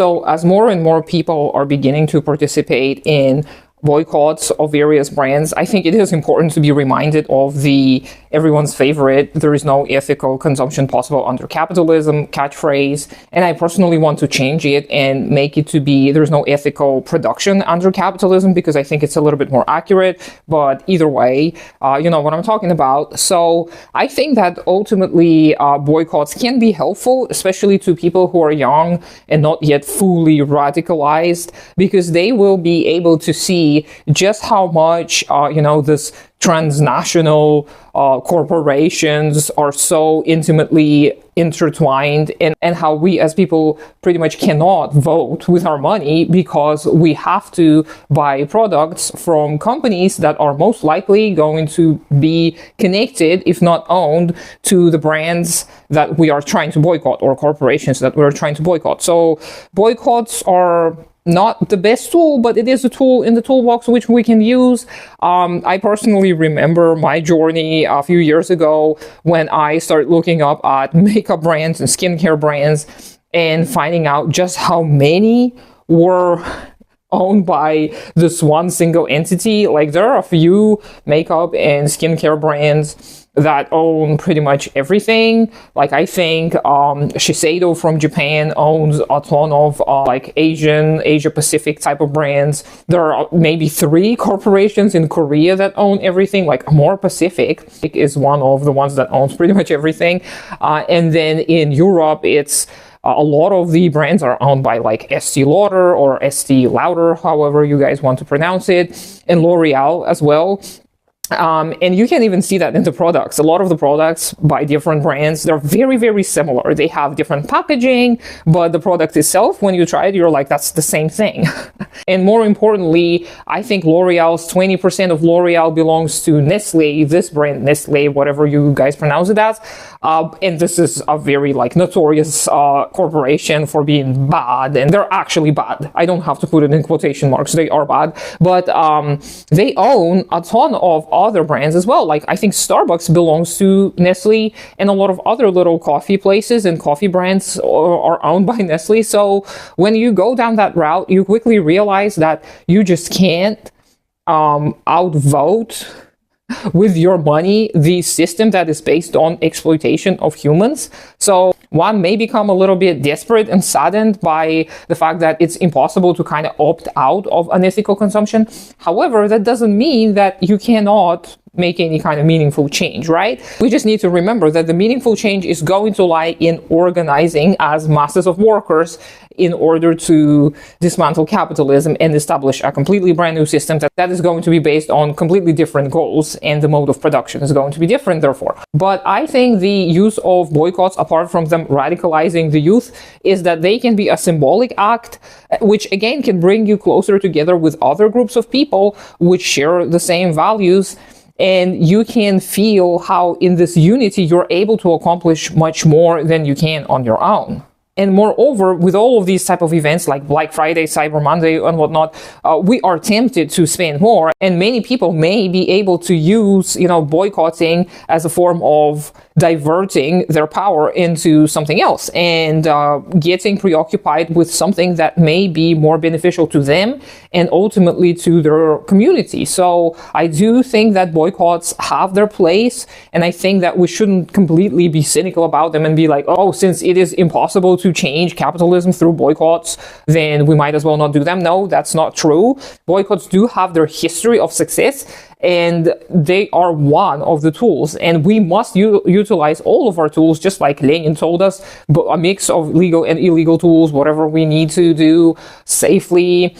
So as more and more people are beginning to participate in boycotts of various brands, I think it is important to be reminded of the everyone's favorite "there is no ethical consumption possible under capitalism" catchphrase. And I personally want to change it and make it to be "there's no ethical production under capitalism," because I think it's a little bit more accurate. But either way, you know what I'm talking about. So I think that ultimately boycotts can be helpful, especially to people who are young and not yet fully radicalized, because they will be able to see just how much, this transnational corporations are so intimately intertwined, and how we as people pretty much cannot vote with our money because we have to buy products from companies that are most likely going to be connected, if not owned, to the brands that we are trying to boycott, or corporations that we're trying to boycott. So boycotts are not the best tool, but it is a tool in the toolbox which we can use. I personally remember my journey a few years ago when I started looking up at makeup brands and skincare brands and finding out just how many were owned by this one single entity. Like, there are a few makeup and skincare brands that own pretty much everything. Like, I think Shiseido from Japan owns a ton of Asia Pacific type of brands. There are maybe 3 corporations in Korea that own everything. Like, More Pacific is one of the ones that owns pretty much everything. And then in Europe, it's a lot of the brands are owned by like Estee Lauder or Estee Lauder, however you guys want to pronounce it, and L'Oreal as well. And you can even see that in the products. A lot of the products by different brands, they're very, very similar. They have different packaging, but the product itself, when you try it, you're like, that's the same thing. And more importantly, I think L'Oreal's 20% of L'Oreal belongs to Nestle, this brand, Nestle, whatever you guys pronounce it as. And this is a very notorious corporation for being bad, and they're actually bad. I don't have to put it in quotation marks. They are bad, but they own a ton of other brands as well. Like, I think Starbucks belongs to Nestle, and a lot of other little coffee places and coffee brands are owned by Nestle. So when you go down that route, you quickly realize that you just can't outvote with your money the system that is based on exploitation of humans. So one may become a little bit desperate and saddened by the fact that it's impossible to kind of opt out of unethical consumption. However, that doesn't mean that you cannot make any kind of meaningful change, right? We just need to remember that the meaningful change is going to lie in organizing as masses of workers in order to dismantle capitalism and establish a completely brand new system that is going to be based on completely different goals, and the mode of production is going to be different, therefore. But I think the use of boycotts, apart from them radicalizing the youth, is that they can be a symbolic act, which again can bring you closer together with other groups of people which share the same values. And you can feel how in this unity, you're able to accomplish much more than you can on your own. And moreover, with all of these type of events like Black Friday, Cyber Monday, and whatnot, we are tempted to spend more. And many people may be able to use, boycotting as a form of diverting their power into something else and getting preoccupied with something that may be more beneficial to them and ultimately to their community. So I do think that boycotts have their place, and I think that we shouldn't completely be cynical about them and be like, oh, since it is impossible to change capitalism through boycotts, then we might as well not do them. No, that's not true. Boycotts do have their history of success, and they are one of the tools, and we must utilize all of our tools, just like Lenin told us, but a mix of legal and illegal tools, whatever we need to do safely.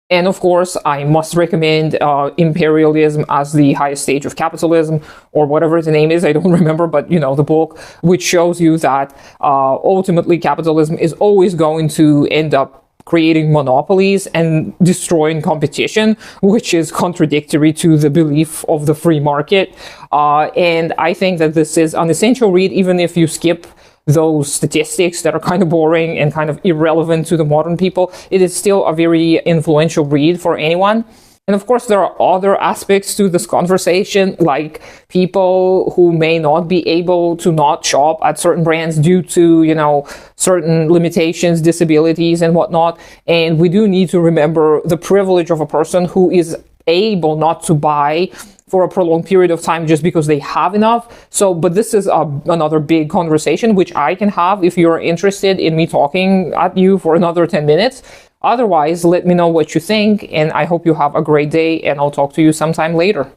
And of course, I must recommend Imperialism as the Highest Stage of Capitalism, or whatever the name is, I don't remember, but the book, which shows you that ultimately capitalism is always going to end up creating monopolies and destroying competition, which is contradictory to the belief of the free market. And I think that this is an essential read, even if you skip those statistics that are kind of boring and kind of irrelevant to the modern people. It is still a very influential read for anyone. And of course, there are other aspects to this conversation, like people who may not be able to not shop at certain brands due to, certain limitations, disabilities, and whatnot. And we do need to remember the privilege of a person who is able not to buy for a prolonged period of time just because they have enough. But this is another big conversation, which I can have if you're interested in me talking at you for another 10 minutes. Otherwise, let me know what you think, and I hope you have a great day, and I'll talk to you sometime later.